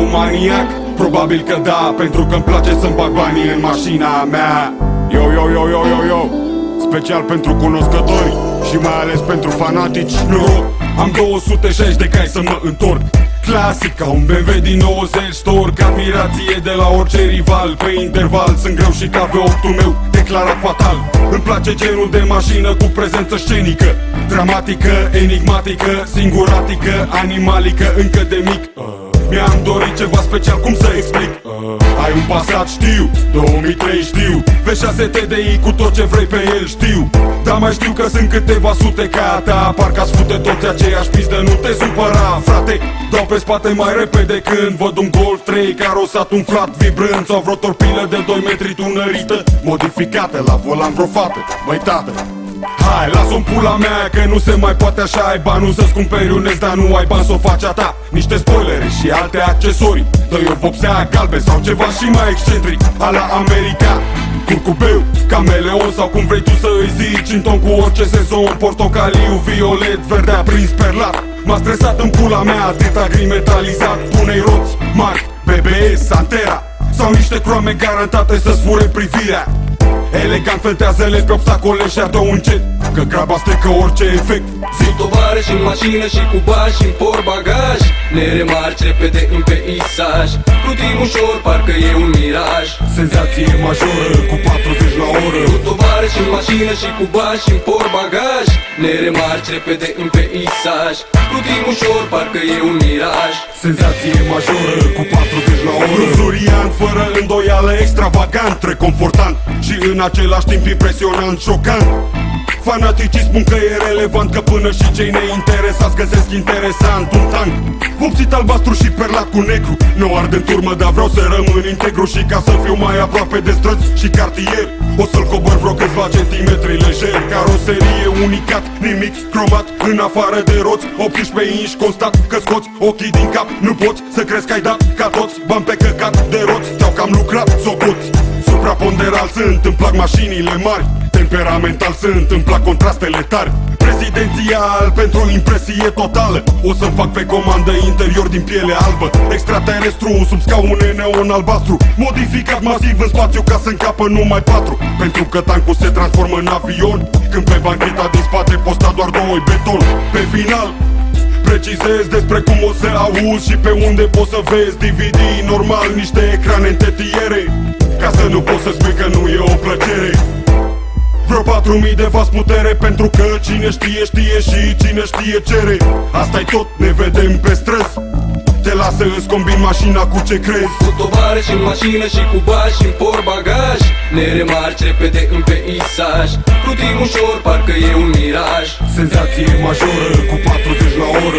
un maniac? Probabil că da, pentru că îmi place să-mi bag banii în mașina mea. Yo, yo, yo, yo, yo, yo. Special pentru cunoscători și mai ales pentru fanatici. Noroc, am 260 de cai să mă întorc. Clasic, ca un BMW din 90 storc. Admirație de la orice rival. Pe interval sunt greu și ca V8-ul meu declarat fatal. Îmi place genul de mașină cu prezență scenică, dramatică, enigmatică, singuratică, animalică, încă de mic. Mi-am dorit ceva special, cum să explic? Ai un Passat, știu, 2003 știu, V6 TDI cu tot ce vrei pe el, știu. Dar mai știu că sunt câteva sute ca a ta. Parcă-ați fute toți aceeași pizdă, nu te supăra, frate. Dau pe spate mai repede când văd un Golf 3 carosat umflat, vibrând, sau vreo torpilă de 2 metri tunărită, modificată la volan vreo fată. Băi tată, hai, lasă-o-n pula mea, că nu se mai poate așa. Ai banul să-ți cumperi un dar nu ai bani să o faci a ta. Niște spoilere și alte accesorii, dă-i o vopsea galben sau ceva și mai excentric, a la America. Curcubeu, cameleon sau cum vrei tu să îi zici, în ton cu orice sezon, portocaliu, violet, verde aprins perlat. M-a stresat în pula mea atâta gri metalizat. Pune-i roți mari, BBS, Santera sau niște croame garantate să-ți fure privirea. Elegant fentează-le pe obstacole și ardă încet, că graba strică orice efect. Zi tovarăși în mașină și cu bani și în portbagaj, ne remarci repede în peisaj. Plutim ușor, parcă e un miraj. Senzație majoră cu 40 la oră. Zi tovarăși în mașină și cu bani și în portbagaj, ne remarci repede în peisaj. Plutim ușor, parcă e un miraj. Senzație majoră cu 40 la oră. Luzuriant, fără îndoială, extravagant, reconfortant și în același timp impresionant, șocant. Fanaticii spun că e relevant, că până și cei neinteresați găsesc interesant un tank vopsit albastru și perlat cu negru. Nu ard în turmă, dar vreau să rămân integru. Și ca să fiu mai aproape de străzi și cartier, o să-l cobor vreo câțiva centimetri lejer. Caroserie unicat, nimic cromat, în afară de roți, 18 inși constat că scoți ochii din cap. Nu poți să crezi că ai dat ca toți bani pe căcat de roți, te-au cam lucrat, socoți. Supraponderal sunt, îmi plac mașinile mari. Temperamental sunt, îmi plac contrastele tari. Prezidențial pentru impresie totală, o să-mi fac pe comandă interior din piele albă. Extraterestru sub scaune neon albastru, modificat masiv în spațiu ca să încapă numai 4. Pentru că tancul se transformă în avion, când pe bancheta din spate posta doar 2 beton. Pe final precizez despre cum o să auzi și pe unde poți să vezi DVD normal, niște ecrane în tetiere, ca să nu poți să spui că nu e o plăcere. Vreo 4000 de vas putere, pentru că cine știe, știe și cine știe cere. Asta-i tot, ne vedem pe străzi. Te lasă, îți combin mașina cu ce crezi. Cu tovarăși în mașină și cu bani și în portbagaj, ne remarci repede în peisaj. Plutim ușor, parcă e un miraj. Senzație majoră cu 40 la oră.